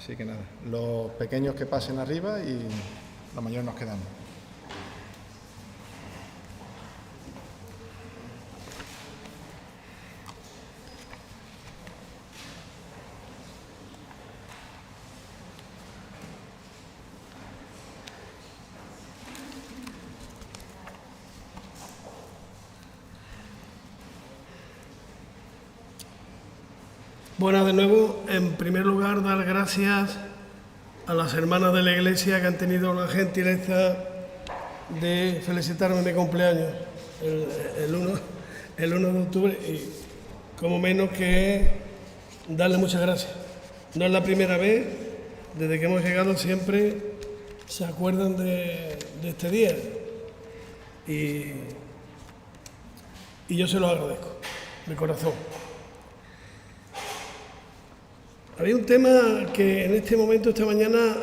Así que nada, los pequeños que pasen arriba y los mayores nos quedamos. Bueno, de nuevo, en primer lugar, dar gracias a las hermanas de la Iglesia que han tenido la gentileza de felicitarme mi cumpleaños el 1 de octubre y como menos que darle muchas gracias. No es la primera vez, desde que hemos llegado siempre se acuerdan de este día y yo se lo agradezco, de corazón. Había un tema que en este momento, esta mañana,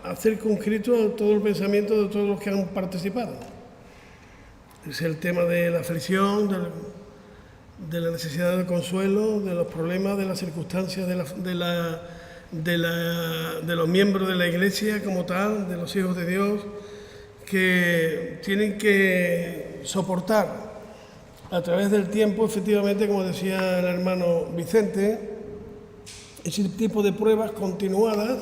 ha circunscrito a todo el pensamiento de todos los que han participado. Es el tema de la aflicción, de la necesidad de consuelo, de los problemas, de las circunstancias de los miembros de la Iglesia como tal, de los hijos de Dios, que tienen que soportar a través del tiempo, efectivamente, como decía el hermano Vicente, ese tipo de pruebas continuadas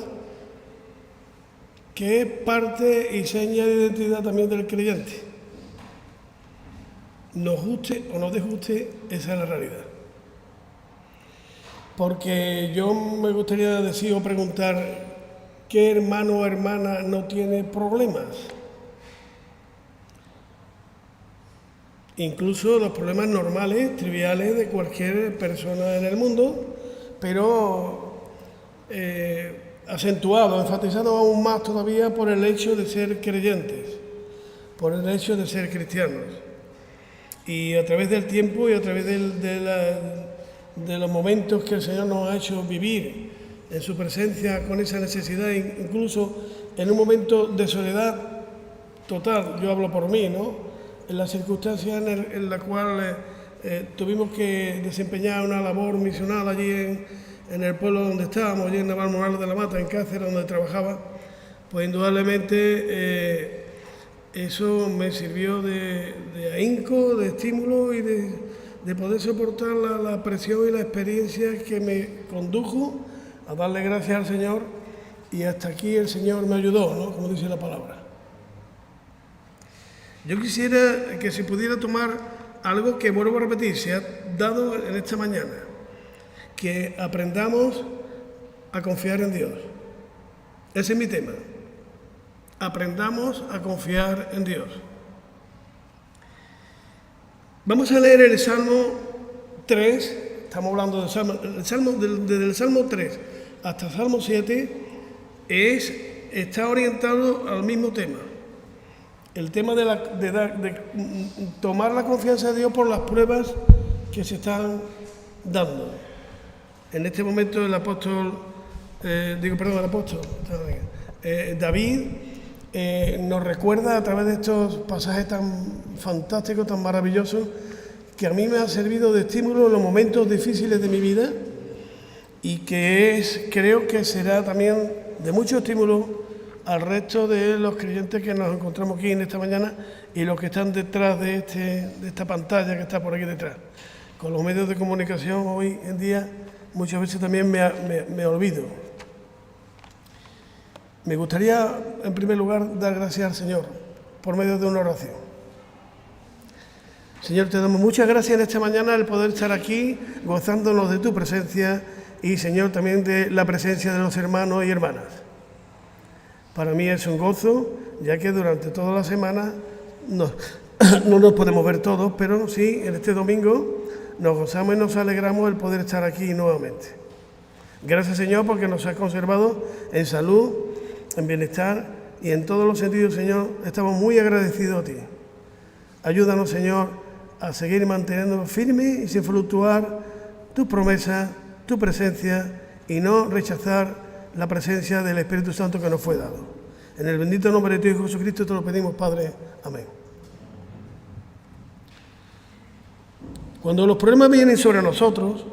que es parte y seña de identidad también del creyente. Nos guste o nos disguste, esa es la realidad. Porque yo me gustaría decir o preguntar, ¿qué hermano o hermana no tiene problemas? Incluso los problemas normales, triviales de cualquier persona en el mundo, pero acentuado, enfatizado aún más todavía por el hecho de ser creyentes, por el hecho de ser cristianos. Y a través del tiempo y a través de los momentos que el Señor nos ha hecho vivir en su presencia con esa necesidad, incluso en un momento de soledad total, yo hablo por mí, ¿no? En las circunstancias en la cual tuvimos que desempeñar una labor misional allí en el pueblo donde estábamos, allí en Navalmoral de la Mata, en Cáceres, donde trabajaba, pues indudablemente eso me sirvió de ahínco, de estímulo y de poder soportar la presión y la experiencia que me condujo a darle gracias al Señor, y hasta aquí el Señor me ayudó, ¿no? Como dice la palabra. Yo quisiera que se pudiera tomar algo que, vuelvo a repetir, se ha dado en esta mañana, que aprendamos a confiar en Dios. Ese es mi tema. Aprendamos a confiar en Dios. Vamos a leer el Salmo 3, estamos hablando del Salmo, desde el Salmo 3 hasta el Salmo 7, está orientado al mismo tema. El tema de tomar la confianza de Dios por las pruebas que se están dando. En este momento el apóstol David nos recuerda a través de estos pasajes tan fantásticos, tan maravillosos, que a mí me ha servido de estímulo en los momentos difíciles de mi vida y que creo que será también de mucho estímulo al resto de los creyentes que nos encontramos aquí en esta mañana y los que están detrás de esta pantalla que está por aquí detrás. Con los medios de comunicación hoy en día muchas veces también me olvido. Me gustaría, en primer lugar, dar gracias al Señor por medio de una oración. Señor, te damos muchas gracias en esta mañana el poder estar aquí gozándonos de tu presencia y, Señor, también de la presencia de los hermanos y hermanas. Para mí es un gozo, ya que durante toda la semana no nos podemos ver todos, pero sí, en este domingo nos gozamos y nos alegramos el poder estar aquí nuevamente. Gracias, Señor, porque nos has conservado en salud, en bienestar y en todos los sentidos, Señor. Estamos muy agradecidos a ti. Ayúdanos, Señor, a seguir manteniéndonos firmes y sin fluctuar tu promesa, tu presencia y no rechazar la presencia del Espíritu Santo que nos fue dado. En el bendito nombre de tu Hijo Jesucristo te lo pedimos, Padre. Amén. Cuando los problemas vienen sobre nosotros,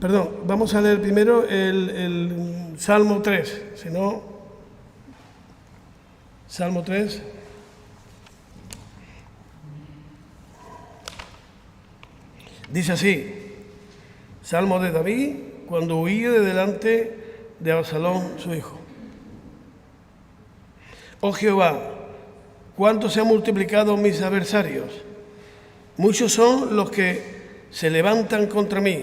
Perdón, vamos a leer primero el Salmo 3, si no, Salmo 3. Dice así, Salmo de David, cuando huía de delante de Absalón, su hijo. Oh Jehová, cuánto se han multiplicado mis adversarios. Muchos son los que se levantan contra mí.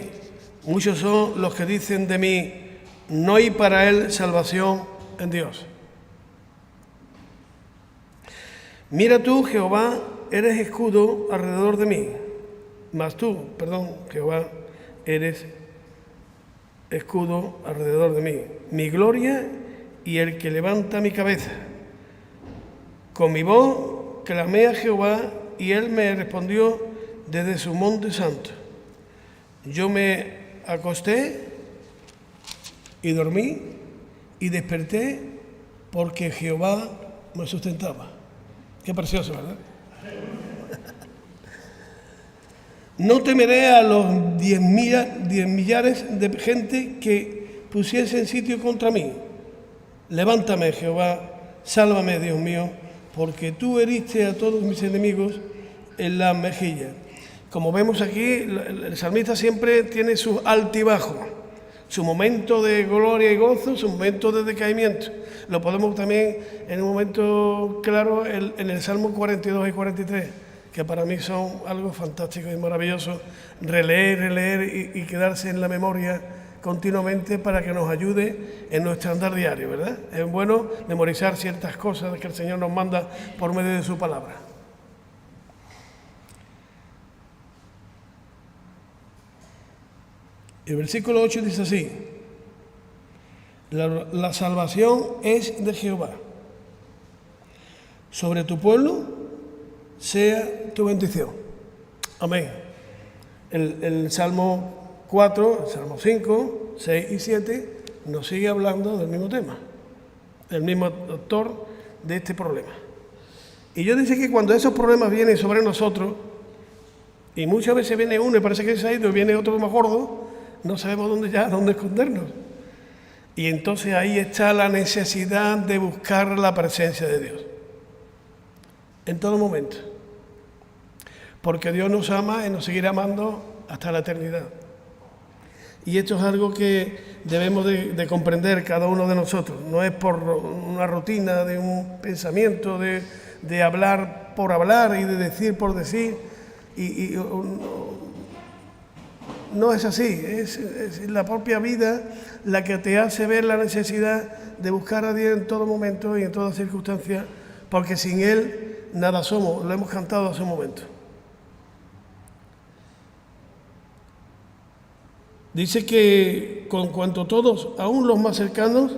Muchos son los que dicen de mí, no hay para él salvación en Dios. Mira tú, Jehová, eres escudo alrededor de mí. Mas tú, Jehová, eres escudo alrededor de mí. Mi gloria y el que levanta mi cabeza. Con mi voz clamé a Jehová y él me respondió desde su monte santo. Yo me acosté y dormí y desperté porque Jehová me sustentaba. Qué precioso, ¿verdad? No temeré a los 10 millares de gente que pusiesen sitio contra mí. Levántame, Jehová, sálvame, Dios mío, porque tú heriste a todos mis enemigos en la mejilla. Como vemos aquí, el salmista siempre tiene sus altibajos, su momento de gloria y gozo, su momento de decaimiento. Lo podemos también en un momento claro en el Salmo 42 y 43, que para mí son algo fantástico y maravilloso, releer y quedarse en la memoria continuamente para que nos ayude en nuestro andar diario, ¿verdad? Es bueno memorizar ciertas cosas que el Señor nos manda por medio de su palabra. El versículo 8 dice así, la salvación es de Jehová. Sobre tu pueblo sea tu bendición. Amén. El Salmo 4, el Salmo 5, 6 y 7 nos sigue hablando del mismo tema, el mismo autor de este problema. Y yo dice que cuando esos problemas vienen sobre nosotros, y muchas veces viene uno y parece que se ha ido y viene otro más gordo, no sabemos dónde escondernos. Y entonces ahí está la necesidad de buscar la presencia de Dios. En todo momento. Porque Dios nos ama y nos seguirá amando hasta la eternidad. Y esto es algo que debemos de comprender cada uno de nosotros. No es por una rutina de un pensamiento, de hablar por hablar y de decir por decir. No es así, es la propia vida la que te hace ver la necesidad de buscar a Dios en todo momento y en todas circunstancias, porque sin Él nada somos, lo hemos cantado hace un momento. Dice que con cuanto todos, aún los más cercanos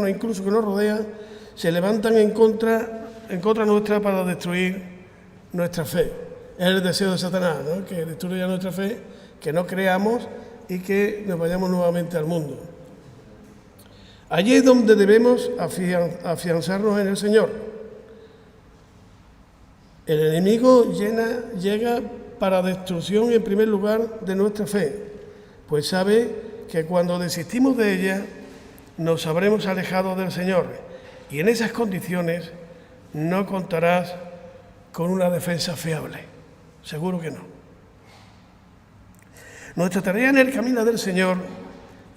incluso que nos rodean, se levantan en contra nuestra para destruir nuestra fe. Es el deseo de Satanás, ¿no? Que destruya nuestra fe, que no creamos y que nos vayamos nuevamente al mundo. Allí es donde debemos afianzarnos en el Señor. El enemigo llega para destrucción en primer lugar de nuestra fe, pues sabe que cuando desistimos de ella nos habremos alejado del Señor y en esas condiciones no contarás con una defensa fiable. Seguro que no. Nuestra tarea en el camino del Señor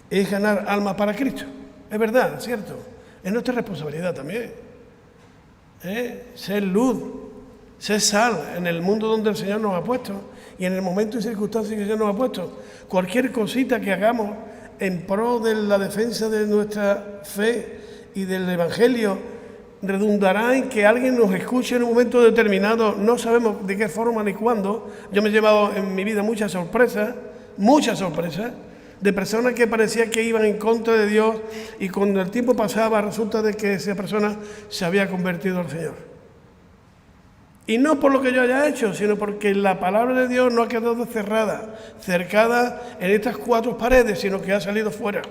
es ganar alma para Cristo. Es verdad, es cierto. Es nuestra responsabilidad también. Ser luz, ser sal en el mundo donde el Señor nos ha puesto y en el momento y circunstancias que el Señor nos ha puesto. Cualquier cosita que hagamos en pro de la defensa de nuestra fe y del Evangelio redundará en que alguien nos escuche en un momento determinado. No sabemos de qué forma ni cuándo. Yo me he llevado en mi vida muchas sorpresas de personas que parecía que iban en contra de Dios y cuando el tiempo pasaba resulta de que esa persona se había convertido al Señor. Y no por lo que yo haya hecho, sino porque la palabra de Dios no ha quedado cercada en estas 4 paredes, sino que ha salido fuera.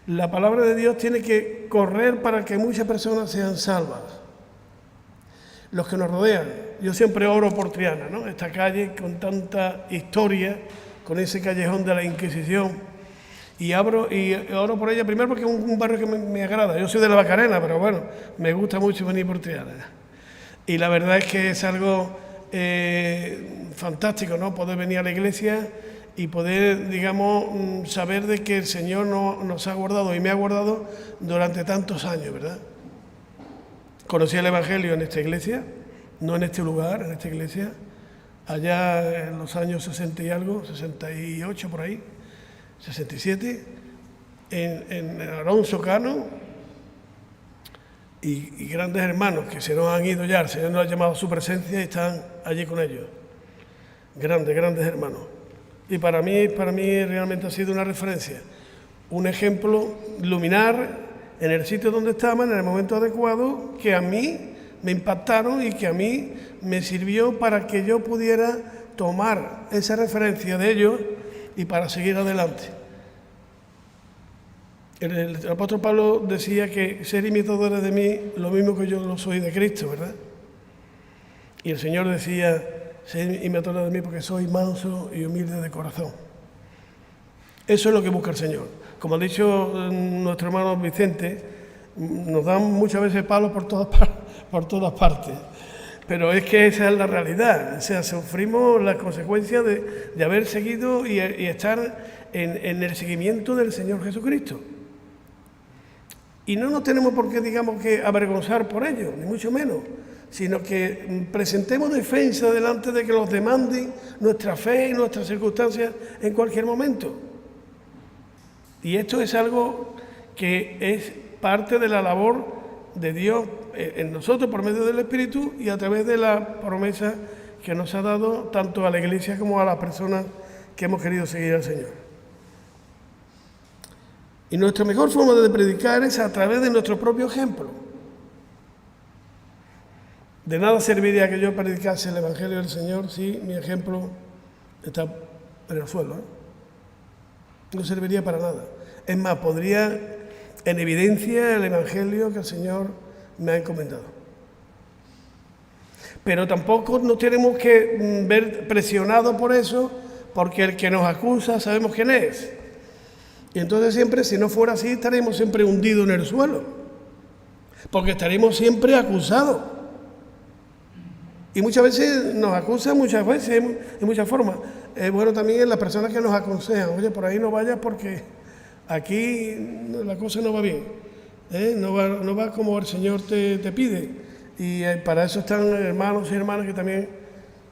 La palabra de Dios tiene que correr para que muchas personas sean salvas. Los que nos rodean. Yo siempre oro por Triana, ¿no? Esta calle con tanta historia con ese callejón de la Inquisición. Y oro por ella primero porque es un barrio que me agrada. Yo soy de la Macarena, pero bueno, me gusta mucho venir por Triana. Y la verdad es que es algo fantástico, ¿no? Poder venir a la iglesia y poder, digamos, saber de que el Señor nos ha guardado y me ha guardado durante tantos años, ¿verdad? Conocí el Evangelio en esta iglesia, no en este lugar, en esta iglesia, allá en los años 60 y algo, 68 por ahí, 67, en Alonso Cano, y grandes hermanos que se nos han ido ya, el Señor nos ha llamado a su presencia y están allí con ellos. Grandes hermanos. Y para mí realmente ha sido una referencia, un ejemplo luminar en el sitio donde estaban, en el momento adecuado, que a mí me impactaron y que a mí me sirvió para que yo pudiera tomar esa referencia de ellos y para seguir adelante. El apóstol Pablo decía que ser imitadores de mí, lo mismo que yo lo soy de Cristo, ¿verdad? Y el Señor decía, ser imitadores de mí porque soy manso y humilde de corazón. Eso es lo que busca el Señor. Como ha dicho nuestro hermano Vicente, nos dan muchas veces palos por todas partes. Pero es que esa es la realidad. O sea, sufrimos las consecuencias de haber seguido y estar en el seguimiento del Señor Jesucristo. Y no nos tenemos por qué, digamos, que avergonzar por ello, ni mucho menos, sino que presentemos defensa delante de que los demanden nuestra fe y nuestras circunstancias en cualquier momento. Y esto es algo que es parte de la labor de Dios en nosotros por medio del Espíritu y a través de la promesa que nos ha dado tanto a la Iglesia como a las personas que hemos querido seguir al Señor. Y nuestra mejor forma de predicar es a través de nuestro propio ejemplo. De nada serviría que yo predicase el Evangelio del Señor si mi ejemplo está en el suelo, ¿eh? No serviría para nada. Es más, pondría en evidencia el Evangelio que el Señor me ha encomendado. Pero tampoco nos tenemos que ver presionados por eso, porque el que nos acusa sabemos quién es. Y entonces siempre, si no fuera así, estaremos siempre hundidos en el suelo, porque estaremos siempre acusados. Y muchas veces nos acusan, muchas veces, de muchas formas. Bueno, también en las personas que nos aconsejan, oye, por ahí no vayas porque aquí la cosa no va bien, no va como el Señor te pide. Y para eso están hermanos y hermanas que también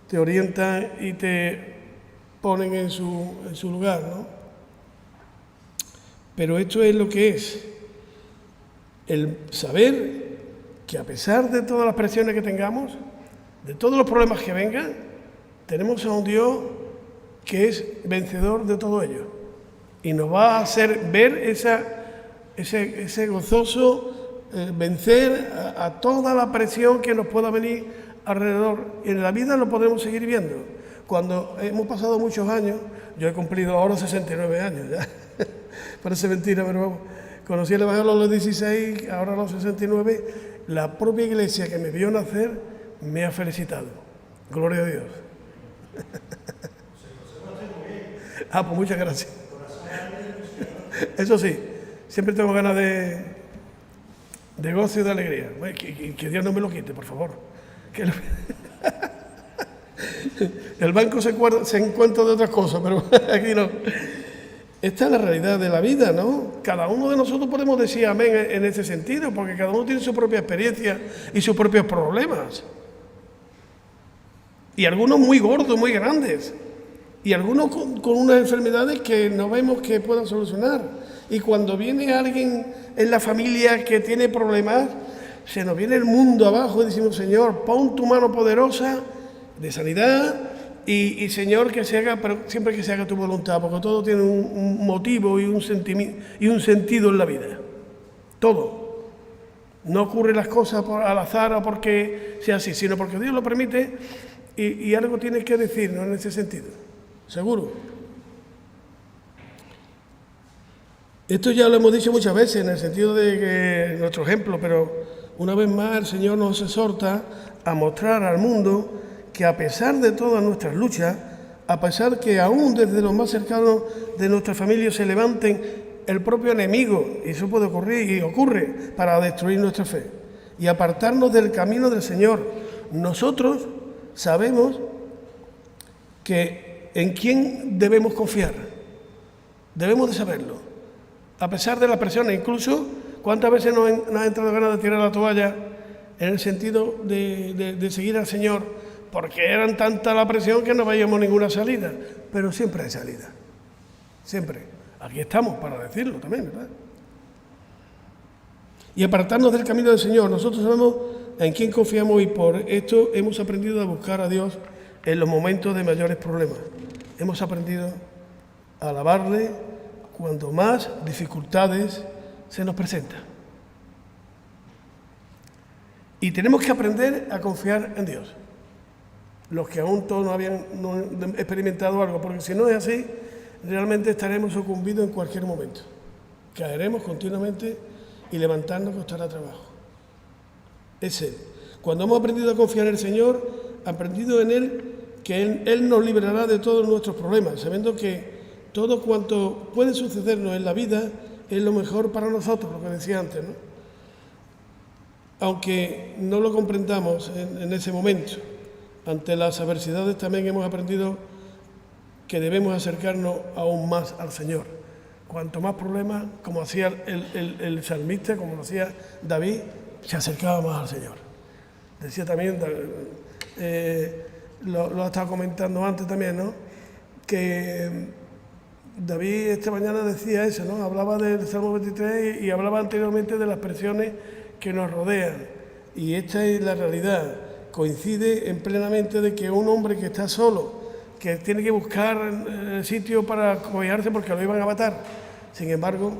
te orientan y te ponen en su lugar, ¿no? Pero esto es lo que es, el saber que a pesar de todas las presiones que tengamos, de todos los problemas que vengan, tenemos a un Dios que es vencedor de todo ello. Y nos va a hacer ver ese gozoso vencer a toda la presión que nos pueda venir alrededor. Y en la vida lo podemos seguir viendo. Cuando hemos pasado muchos años, yo he cumplido ahora 69 años ya. Parece mentira, pero vamos. Conocí el Evangelio a los 16, ahora a los 69. La propia iglesia que me vio nacer me ha felicitado. Gloria a Dios. Pues muchas gracias. Eso sí, siempre tengo ganas de gozo y de alegría. Que Dios no me lo quite, por favor. El banco se encuentra de otras cosas, pero aquí no. Esta es la realidad de la vida, ¿no? Cada uno de nosotros podemos decir amén en ese sentido, porque cada uno tiene su propia experiencia y sus propios problemas. Y algunos muy gordos, muy grandes. Y algunos con unas enfermedades que no vemos que puedan solucionar. Y cuando viene alguien en la familia que tiene problemas, se nos viene el mundo abajo y decimos, Señor, pon tu mano poderosa de sanidad y Señor, que se haga, pero siempre que se haga tu voluntad, porque todo tiene un motivo y un sentido en la vida. Todo. No ocurren las cosas al azar o porque sea así, sino porque Dios lo permite y algo tiene que decirnos en ese sentido. Seguro. Esto ya lo hemos dicho muchas veces en el sentido de que nuestro ejemplo, pero una vez más el Señor nos exhorta a mostrar al mundo que a pesar de todas nuestras luchas, a pesar que aún desde los más cercanos de nuestra familia se levanten el propio enemigo, y eso puede ocurrir y ocurre, para destruir nuestra fe y apartarnos del camino del Señor. Nosotros sabemos que en quién debemos confiar, debemos de saberlo, a pesar de las presiones. Incluso, ¿cuántas veces nos ha entrado ganas de tirar la toalla en el sentido de seguir al Señor? Porque eran tanta la presión que no veíamos ninguna salida, pero siempre hay salida, siempre. Aquí estamos para decirlo también, ¿verdad? Y apartarnos del camino del Señor. Nosotros sabemos en quién confiamos y por esto hemos aprendido a buscar a Dios en los momentos de mayores problemas. Hemos aprendido a alabarle cuando más dificultades se nos presentan. Y tenemos que aprender a confiar en Dios. Los que aún todos no habían experimentado algo, porque si no es así, realmente estaremos sucumbidos en cualquier momento. Caeremos continuamente y levantarnos costará trabajo. Es Él. Cuando hemos aprendido a confiar en el Señor, aprendido en Él, que Él nos librará de todos nuestros problemas, sabiendo que todo cuanto puede sucedernos en la vida es lo mejor para nosotros, lo que decía antes, ¿no? Aunque no lo comprendamos en ese momento, ante las adversidades también hemos aprendido que debemos acercarnos aún más al Señor. Cuanto más problemas, como hacía el salmista, como lo hacía David, se acercaba más al Señor. Decía también, lo ha estado comentando antes también, ¿no?, que David esta mañana decía eso, ¿no?, hablaba del Salmo 23 y hablaba anteriormente de las presiones que nos rodean. Y esta es la realidad. Coincide en plenamente de que un hombre que está solo, que tiene que buscar el sitio para acobijarse porque lo iban a matar. Sin embargo,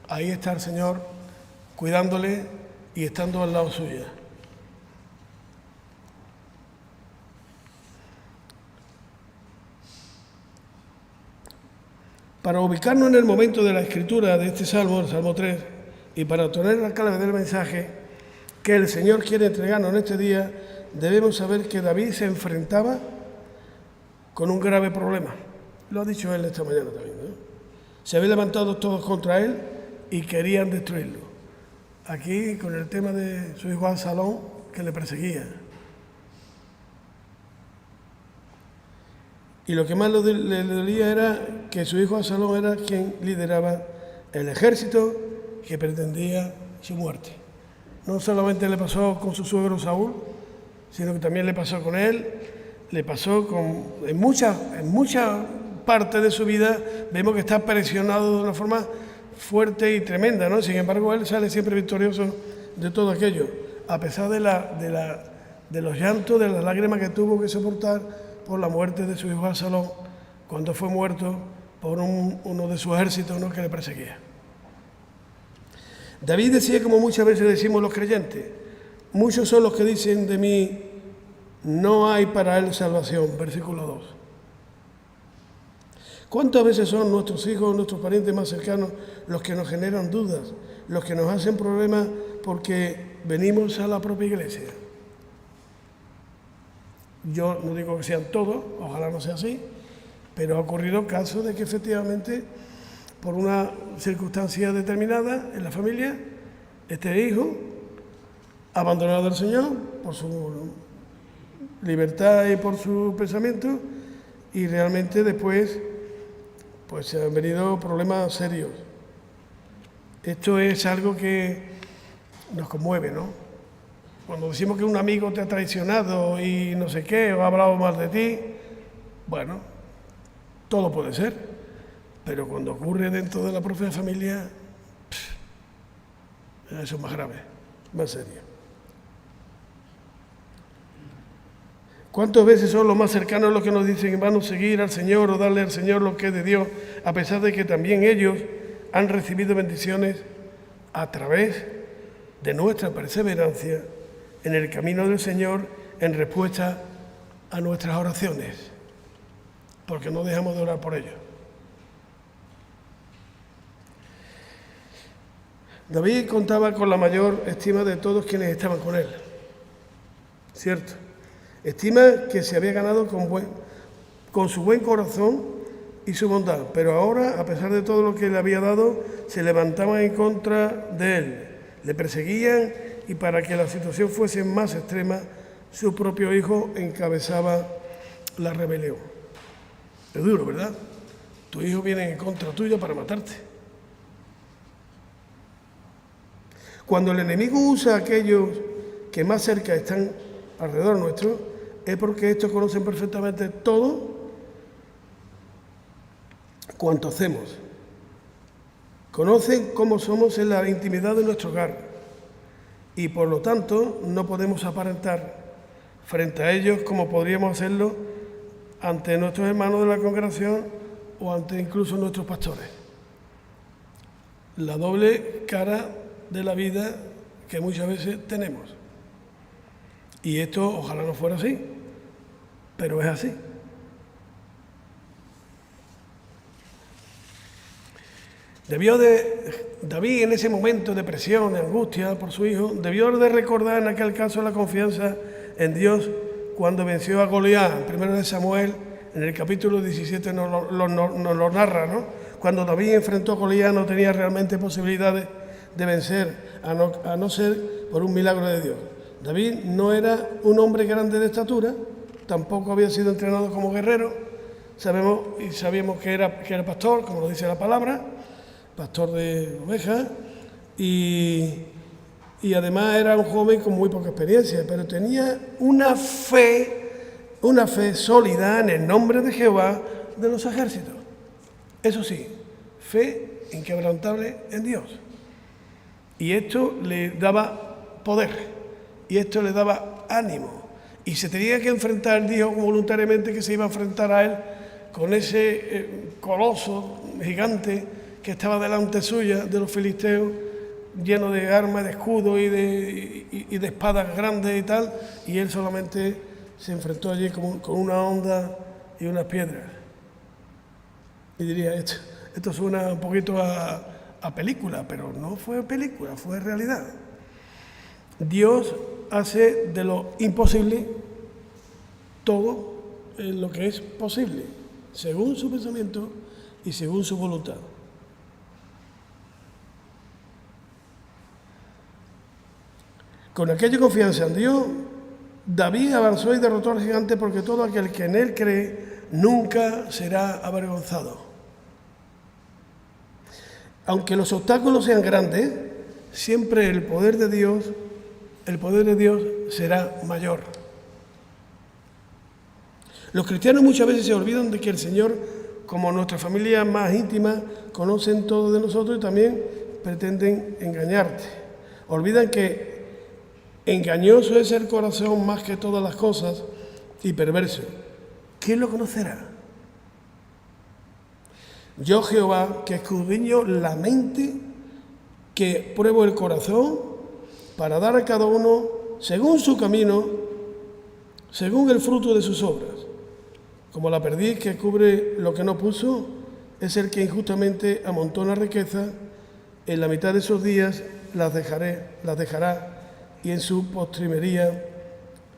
ahí está el Señor cuidándole y estando al lado suya. Para ubicarnos en el momento de la escritura de este Salmo, el Salmo 3, y para obtener la clave del mensaje que el Señor quiere entregarnos en este día, debemos saber que David se enfrentaba con un grave problema. Lo ha dicho él esta mañana también, ¿no? Se habían levantado todos contra él y querían destruirlo. Aquí con el tema de su hijo Absalón, que le perseguía. Y lo que más le dolía era que su hijo Absalón era quien lideraba el ejército que pretendía su muerte. No solamente le pasó con su suegro Saúl, sino que también le pasó con él, le pasó en muchas partes de su vida. Vemos que está presionado de una forma fuerte y tremenda, ¿no? Sin embargo, él sale siempre victorioso de todo aquello, a pesar de los llantos, de las lágrimas que tuvo que soportar por la muerte de su hijo Absalón, cuando fue muerto por uno de sus ejércitos, ¿no?, que le perseguía. David decía, como muchas veces decimos los creyentes, muchos son los que dicen de mí, no hay para él salvación, versículo 2. ¿Cuántas veces son nuestros hijos, nuestros parientes más cercanos, los que nos generan dudas, los que nos hacen problemas porque venimos a la propia iglesia? Yo no digo que sean todos, ojalá no sea así, pero ha ocurrido casos de que efectivamente, por una circunstancia determinada en la familia, este hijo, abandonado al Señor por su libertad y por su pensamiento, y realmente después pues se han venido problemas serios. Esto es algo que nos conmueve, ¿no? Cuando decimos que un amigo te ha traicionado y no sé qué, o ha hablado mal de ti, bueno, todo puede ser, pero cuando ocurre dentro de la propia familia, eso es más grave, más serio. ¿Cuántas veces son los más cercanos los que nos dicen que van a seguir al Señor o darle al Señor lo que es de Dios, a pesar de que también ellos han recibido bendiciones a través de nuestra perseverancia en el camino del Señor en respuesta a nuestras oraciones, porque no dejamos de orar por ellos? David contaba con la mayor estima de todos quienes estaban con él, ¿cierto? Estima que se había ganado con con su buen corazón y su bondad, pero ahora, a pesar de todo lo que le había dado, se levantaban en contra de él, le perseguían, y para que la situación fuese más extrema, su propio hijo encabezaba la rebelión. Es duro, ¿verdad? Tu hijo viene en contra tuya para matarte. Cuando el enemigo usa a aquellos que más cerca están alrededor nuestro, es porque estos conocen perfectamente todo cuanto hacemos. Conocen cómo somos en la intimidad de nuestro hogar y por lo tanto no podemos aparentar frente a ellos como podríamos hacerlo ante nuestros hermanos de la congregación o ante incluso nuestros pastores. La doble cara de la vida que muchas veces tenemos. Y esto ojalá no fuera así, pero es así. David, en ese momento de presión, de angustia por su hijo, debió de recordar en aquel caso la confianza en Dios cuando venció a Goliat. Primero de Samuel, en el capítulo 17 nos lo narra, ¿no? Cuando David enfrentó a Goliat no tenía realmente posibilidades de vencer, a no ser por un milagro de Dios. David no era un hombre grande de estatura, tampoco había sido entrenado como guerrero, sabíamos que era pastor, como lo dice la palabra, pastor de ovejas, y además era un joven con muy poca experiencia, pero tenía una fe sólida en el nombre de Jehová de los ejércitos. Eso sí, fe inquebrantable en Dios. Y esto le daba poder, y esto le daba ánimo. Y se tenía que enfrentar, dijo voluntariamente que se iba a enfrentar a él con ese coloso gigante que estaba delante suya, de los filisteos, lleno de armas, de escudos y de espadas grandes y tal, y él solamente se enfrentó allí con una honda y unas piedras. Y diría, esto suena un poquito a película, pero no fue película, fue realidad. Dios hace de lo imposible todo lo que es posible, según su pensamiento y según su voluntad. Con aquella confianza en Dios, David avanzó y derrotó al gigante, porque todo aquel que en él cree nunca será avergonzado. Aunque los obstáculos sean grandes, siempre el poder de Dios será mayor. Los cristianos muchas veces se olvidan de que el Señor, como nuestra familia más íntima, conocen todo de nosotros y también pretenden engañarte. Olvidan que engañoso es el corazón más que todas las cosas y perverso. ¿Quién lo conocerá? Yo, Jehová, que escudriño la mente, que pruebo el corazón, para dar a cada uno según su camino, según el fruto de sus obras. Como la perdiz que cubre lo que no puso, es el que injustamente amontona riqueza, en la mitad de sus días las dejará, y en su postrimería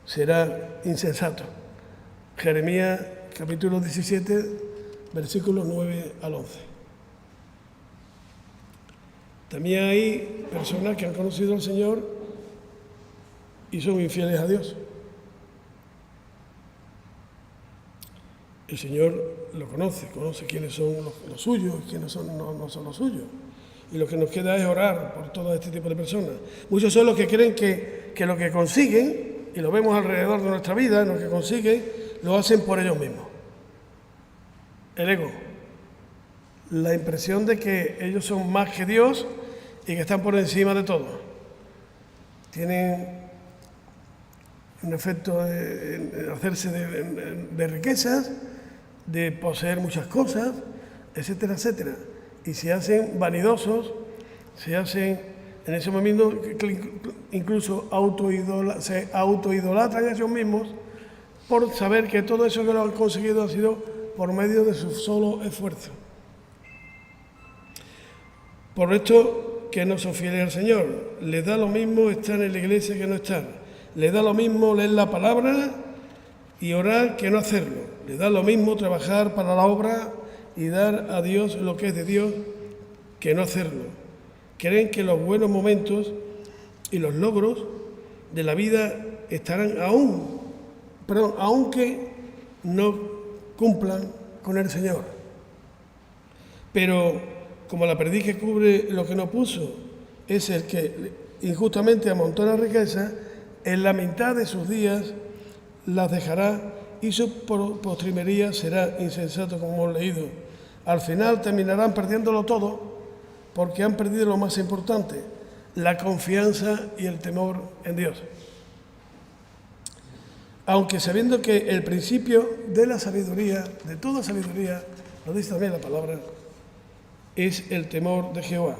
será insensato. Jeremías capítulo 17, versículos 9 al 11. También hay personas que han conocido al Señor y son infieles a Dios. El Señor lo conoce quiénes son los suyos y quiénes no son los suyos. Y lo que nos queda es orar por todo este tipo de personas. Muchos son los que creen que lo que consiguen, y lo vemos alrededor de nuestra vida, lo que consiguen, lo hacen por ellos mismos. El ego. La impresión de que ellos son más que Dios y que están por encima de todo. Tienen un efecto de hacerse de riquezas, de poseer muchas cosas, etcétera, etcétera. Y se hacen vanidosos, se hacen en ese momento incluso se autoidolatran a ellos mismos por saber que todo eso que lo han conseguido ha sido por medio de su solo esfuerzo. Por esto que no son fieles al Señor, les da lo mismo estar en la iglesia que no estar, les da lo mismo leer la palabra y orar que no hacerlo. Le da lo mismo trabajar para la obra y dar a Dios lo que es de Dios que no hacerlo. Creen que los buenos momentos y los logros de la vida estarán aunque no cumplan con el Señor. Pero como la perdiz que cubre lo que no puso es el que injustamente amontona riqueza, en la mitad de sus días las dejará y su postrimería será insensato, como hemos leído. Al final terminarán perdiéndolo todo porque han perdido lo más importante, la confianza y el temor en Dios. Aunque sabiendo que el principio de la sabiduría, de toda sabiduría, lo dice también la palabra, es el temor de Jehová.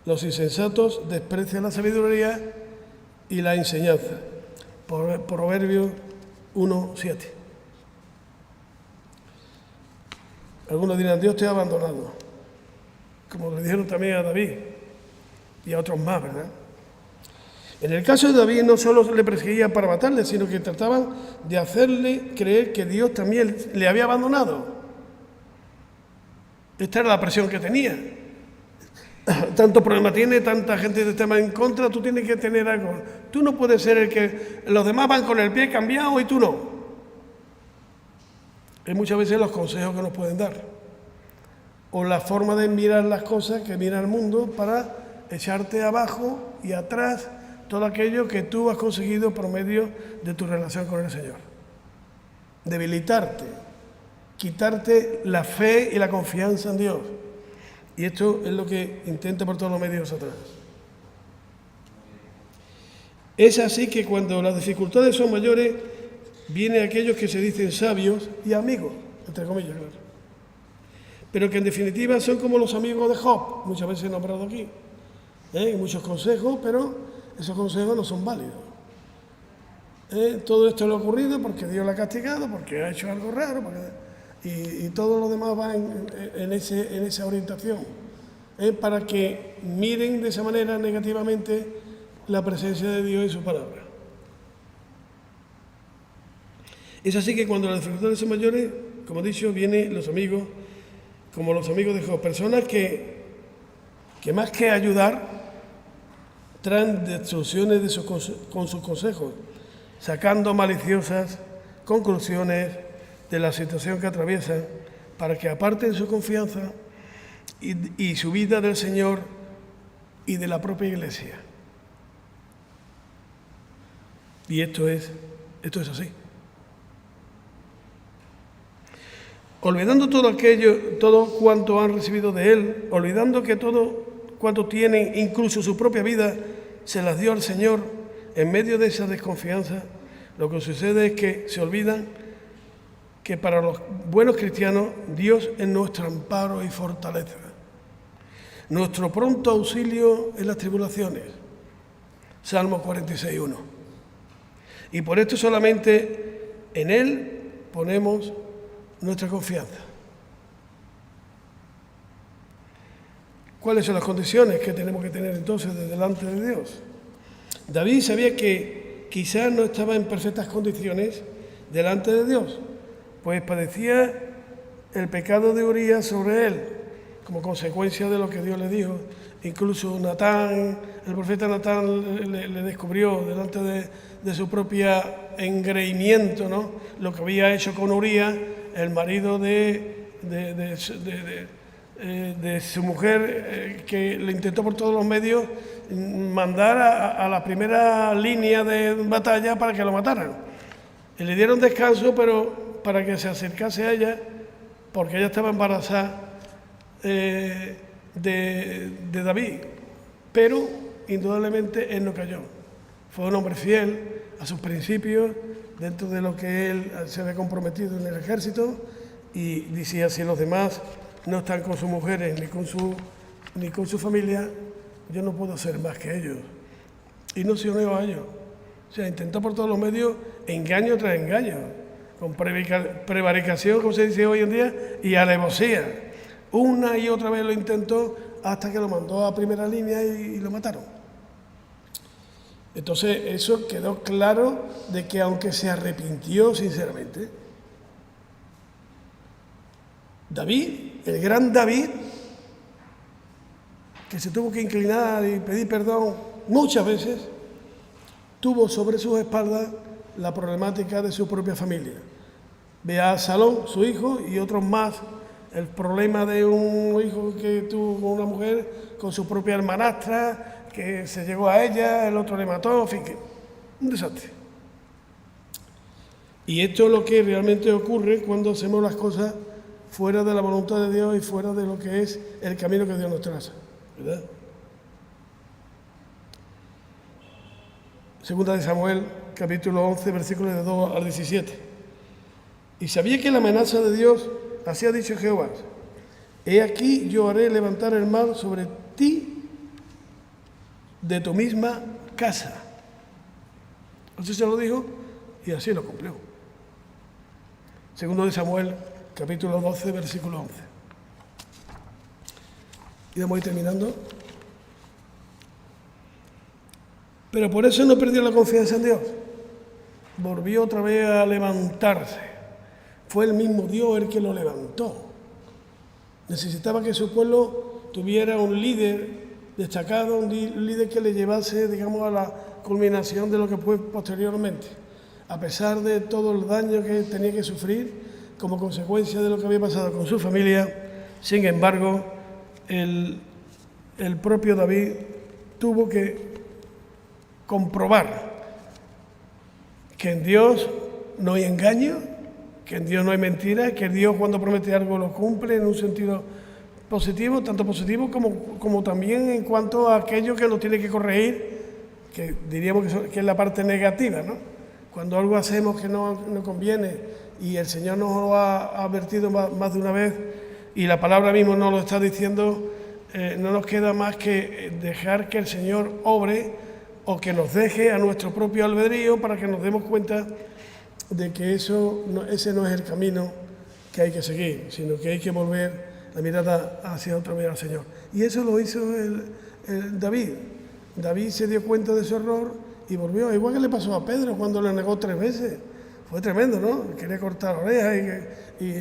Los insensatos desprecian la sabiduría y la enseñanza. Proverbios 1:7. Algunos dirán, Dios te ha abandonado, como le dijeron también a David y a otros más, ¿verdad? En el caso de David no solo le perseguían para matarle, sino que trataban de hacerle creer que Dios también le había abandonado. Esta era la presión que tenía. Tanto problema tiene, tanta gente te está en contra, tú tienes que tener algo. Tú no puedes ser el que los demás van con el pie cambiado y tú no. Es muchas veces los consejos que nos pueden dar. O la forma de mirar las cosas que mira el mundo para echarte abajo y atrás todo aquello que tú has conseguido por medio de tu relación con el Señor. Debilitarte, quitarte la fe y la confianza en Dios. Y esto es lo que intenta por todos los medios Satanás. Es así que cuando las dificultades son mayores, vienen aquellos que se dicen sabios y amigos, entre comillas, claro. Pero que en definitiva son como los amigos de Job, muchas veces nombrado aquí. Hay muchos consejos, pero esos consejos no son válidos. Todo esto le ha ocurrido porque Dios la ha castigado, porque ha hecho algo raro, y todo lo demás va en esa orientación, para que miren de esa manera negativamente la presencia de Dios y su palabra. Es así que cuando las dificultades son mayores, como he dicho, vienen los amigos, como los amigos de Job, personas que más que ayudar, traen destrucciones con sus consejos, sacando maliciosas conclusiones de la situación que atraviesan para que aparten su confianza y su vida del Señor y de la propia Iglesia. Y esto es así. Olvidando todo cuanto han recibido de Él, olvidando que todo cuanto tienen, incluso su propia vida, se las dio al Señor, en medio de esa desconfianza, lo que sucede es que se olvidan que para los buenos cristianos Dios es nuestro amparo y fortaleza, nuestro pronto auxilio en las tribulaciones. Salmo 46:1. Y por esto solamente en Él ponemos nuestra confianza. ¿Cuáles son las condiciones que tenemos que tener entonces delante de Dios? David sabía que quizás no estaba en perfectas condiciones delante de Dios, pues padecía el pecado de Urías sobre él, como consecuencia de lo que Dios le dijo. Incluso Natán, el profeta Natán le descubrió delante de su propio engreimiento, ¿no?, lo que había hecho con Urías, el marido de su mujer, que le intentó por todos los medios mandar a la primera línea de batalla para que lo mataran. Y le dieron descanso, pero para que se acercase a ella, porque ella estaba embarazada de David. Pero indudablemente él no cayó. Fue un hombre fiel a sus principios, dentro de lo que él se había comprometido en el ejército, y decía, si los demás no están con sus mujeres ni con su familia, yo no puedo ser más que ellos. Y no se unió a ellos. O sea, intentó por todos los medios, engaño tras engaño, con prevaricación, como se dice hoy en día, y alevosía. Una y otra vez lo intentó hasta que lo mandó a primera línea y lo mataron. Entonces eso quedó claro de que aunque se arrepintió sinceramente, David, el gran David, que se tuvo que inclinar y pedir perdón muchas veces, tuvo sobre sus espaldas la problemática de su propia familia. Ve a Absalón, su hijo, y otros más, el problema de un hijo que tuvo con una mujer, con su propia hermanastra, que se llegó a ella, el otro le mató, en fin, que un desastre. Y esto es lo que realmente ocurre cuando hacemos las cosas fuera de la voluntad de Dios y fuera de lo que es el camino que Dios nos traza, ¿verdad? Segunda de Samuel, capítulo 11, versículos de 2 al 17. Y sabía que la amenaza de Dios, así ha dicho Jehová: he aquí yo haré levantar el mal sobre ti de tu misma casa. Así se lo dijo y así lo cumplió. Segundo de Samuel, capítulo 12, versículo 11. Y vamos a ir terminando. Pero por eso no perdió la confianza en Dios. Volvió otra vez a levantarse. Fue el mismo Dios el que lo levantó. Necesitaba que su pueblo tuviera un líder destacado, un líder que le llevase, digamos, a la culminación de lo que fue posteriormente. A pesar de todo el daño que tenía que sufrir como consecuencia de lo que había pasado con su familia, sin embargo, el propio David tuvo que comprobar que en Dios no hay engaño, que en Dios no hay mentira, que Dios cuando promete algo lo cumple en un sentido positivo, tanto positivo como también en cuanto a aquello que lo tiene que corregir, que diríamos que es la parte negativa, ¿no? Cuando algo hacemos que no conviene y el Señor nos lo ha advertido más de una vez y la palabra mismo nos lo está diciendo, no nos queda más que dejar que el Señor obre o que nos deje a nuestro propio albedrío para que nos demos cuenta de que ese no es el camino que hay que seguir, sino que hay que volver la mirada hacia otra vez al Señor. Y eso lo hizo David. David se dio cuenta de su error y volvió. Igual que le pasó a Pedro cuando le negó 3 veces. Fue tremendo, ¿no? Quería cortar la oreja y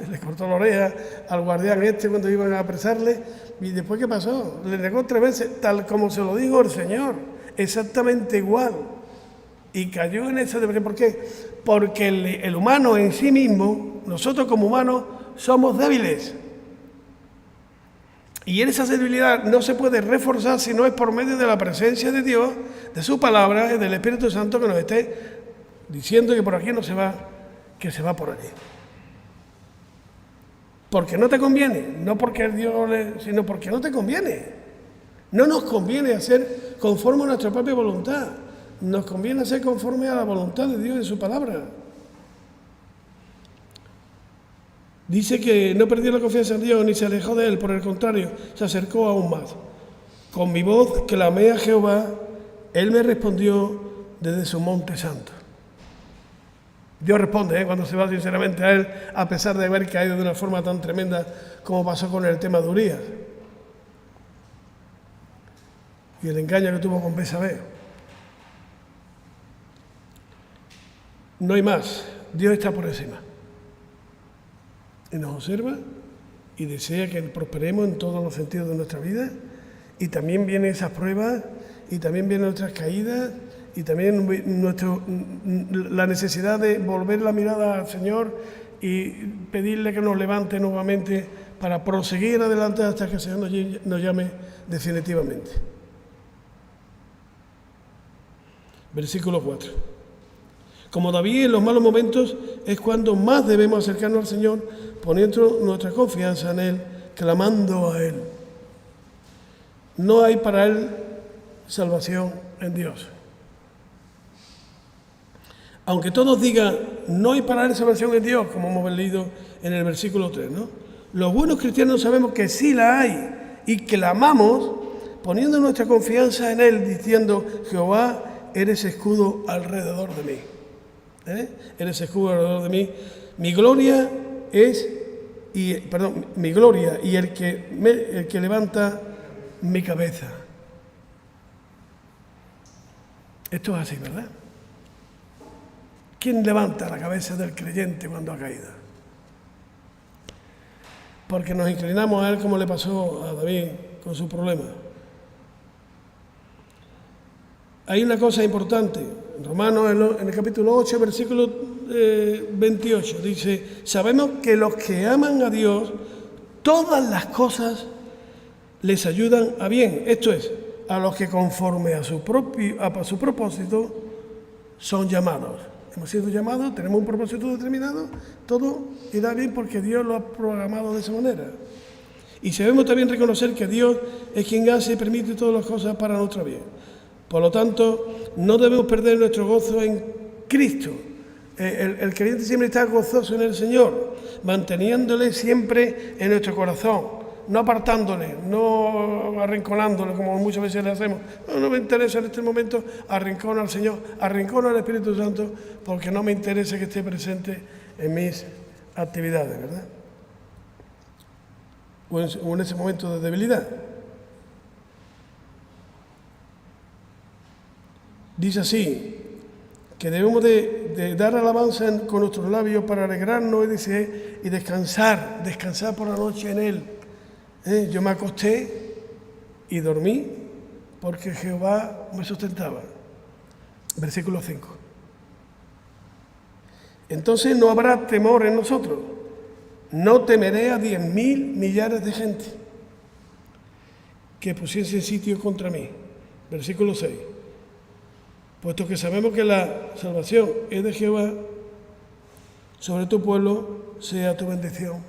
le cortó la oreja al guardián cuando iban a apresarle. ¿Y después qué pasó? Le negó 3 veces, tal como se lo dijo el Señor. Exactamente igual. Y cayó en esa depresión. ¿Por qué? Porque el humano en sí mismo, nosotros como humanos, somos débiles. Y en esa debilidad no se puede reforzar si no es por medio de la presencia de Dios, de su palabra y del Espíritu Santo que nos esté diciendo que por aquí no se va, que se va por allí. Porque no te conviene, no porque Dios sino porque no te conviene. No nos conviene hacer conforme a nuestra propia voluntad. Nos conviene hacer conforme a la voluntad de Dios y su palabra. Dice que no perdió la confianza en Dios ni se alejó de él, por el contrario, se acercó aún más. Con mi voz clamé a Jehová, él me respondió desde su monte santo. Dios responde cuando se va sinceramente a él, a pesar de haber caído de una forma tan tremenda como pasó con el tema de Urías y el engaño que tuvo con Betsabé. No hay más, Dios está por encima. Y nos observa y desea que prosperemos en todos los sentidos de nuestra vida. Y también vienen esas pruebas, y también vienen nuestras caídas, y también la necesidad de volver la mirada al Señor y pedirle que nos levante nuevamente para proseguir adelante hasta que el Señor nos llame definitivamente. Versículo 4. Como David en los malos momentos es cuando más debemos acercarnos al Señor, poniendo nuestra confianza en Él, clamando a Él. No hay para Él salvación en Dios. Aunque todos digan, no hay para Él salvación en Dios, como hemos leído en el versículo 3, ¿no? Los buenos cristianos sabemos que sí la hay y clamamos poniendo nuestra confianza en Él, diciendo, Jehová, eres escudo alrededor de mí. Eres escudo alrededor de mí. Mi gloria y el que levanta mi cabeza. Esto es así, ¿verdad? ¿Quién levanta la cabeza del creyente cuando ha caído? Porque nos inclinamos a él como le pasó a David con su problema. Hay una cosa importante. En Romanos, en el capítulo 8, versículo 28, dice: sabemos que los que aman a Dios, todas las cosas les ayudan a bien. Esto es, a los que conforme a su propósito son llamados. Hemos sido llamados, tenemos un propósito determinado, todo irá bien porque Dios lo ha programado de esa manera. Y sabemos también reconocer que Dios es quien hace y permite todas las cosas para nuestro bien. Por lo tanto, no debemos perder nuestro gozo en Cristo. El creyente siempre está gozoso en el Señor, manteniéndole siempre en nuestro corazón, no apartándole, no arrinconándole como muchas veces le hacemos. No me interesa en este momento, arrincona al Señor, arrincona al Espíritu Santo, porque no me interesa que esté presente en mis actividades, ¿verdad? O en ese momento de debilidad. Dice así, que debemos de dar alabanza con nuestros labios para alegrarnos y descansar por la noche en Él. Yo me acosté y dormí porque Jehová me sustentaba. Versículo 5. Entonces no habrá temor en nosotros. No temeré a 10.000 millares de gente que pusiesen sitio contra mí. Versículo 6. Puesto que sabemos que la salvación es de Jehová, sobre tu pueblo sea tu bendición.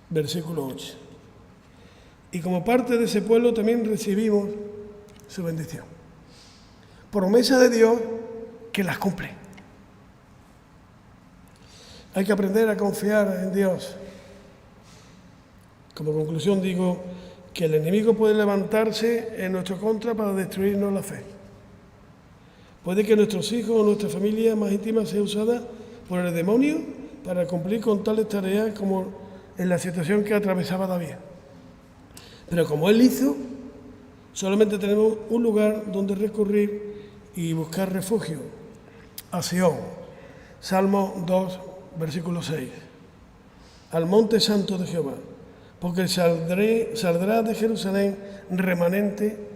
Versículo 8. Y como parte de ese pueblo también recibimos su bendición. Promesa de Dios que las cumple. Hay que aprender a confiar en Dios. Como conclusión digo que el enemigo puede levantarse en nuestra contra para destruirnos la fe. Puede que nuestros hijos o nuestra familia más íntima sea usada por el demonio para cumplir con tales tareas como en la situación que atravesaba David. Pero como él hizo, solamente tenemos un lugar donde recurrir y buscar refugio: a Sión. Salmo 2, versículo 6. Al monte santo de Jehová, porque saldrá de Jerusalén remanente,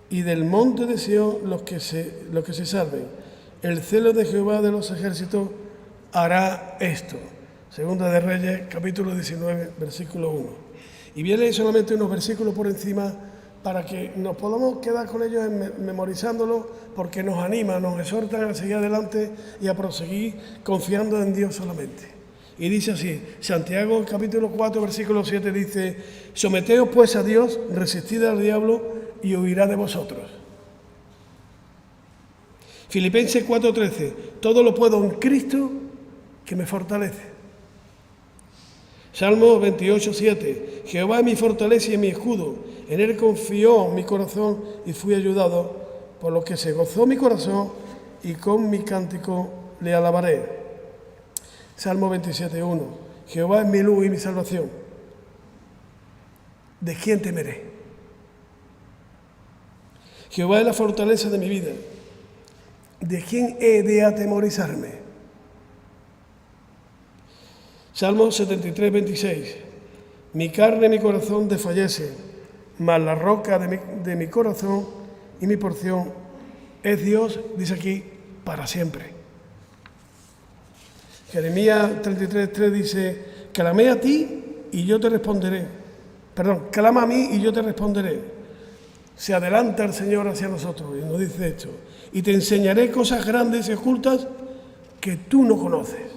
y del monte de Sión los que se salven. El celo de Jehová de los ejércitos hará esto. Segunda de Reyes, capítulo 19, versículo 1. Y voy a leer solamente unos versículos por encima para que nos podamos quedar con ellos memorizándolos, porque nos anima, nos exhortan a seguir adelante y a proseguir confiando en Dios solamente. Y dice así, Santiago capítulo 4, versículo 7 dice: someteos pues a Dios, resistid al diablo y huirá de vosotros. Filipenses 4:13, todo lo puedo en Cristo que me fortalece. Salmo 28:7, Jehová es mi fortaleza y mi escudo, en él confió mi corazón y fui ayudado, por lo que se gozó mi corazón y con mi cántico le alabaré. Salmo 27:1, Jehová es mi luz y mi salvación. ¿De quién temeré? Jehová es la fortaleza de mi vida. ¿De quién he de atemorizarme? Salmo 73:26. Mi carne y mi corazón desfallecen, mas la roca de mi corazón y mi porción es Dios, dice aquí, para siempre. Jeremías 33:3 dice: clamé a ti y yo te responderé. Clama a mí y yo te responderé. Se adelanta el Señor hacia nosotros y nos dice esto: y te enseñaré cosas grandes y ocultas que tú no conoces.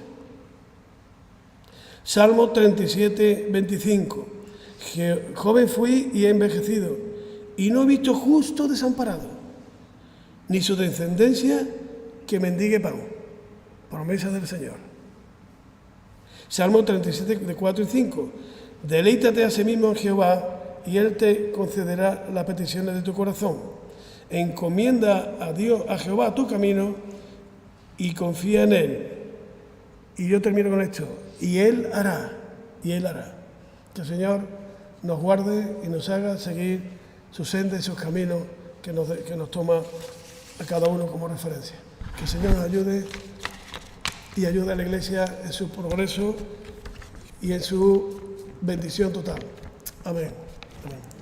Salmo 37:25. Joven fui y he envejecido, y no he visto justo desamparado, ni su descendencia que mendigue pan. Promesa del Señor. Salmo 37:4 y 5. Deleítate a sí mismo en Jehová, y Él te concederá las peticiones de tu corazón. Encomienda a Dios, a Jehová, tu camino, y confía en Él. Y yo termino con esto: y Él hará. Que el Señor nos guarde y nos haga seguir sus sendas y sus caminos que nos toma a cada uno como referencia. Que el Señor nos ayude y ayude a la Iglesia en su progreso y en su bendición total. Amén. Amén.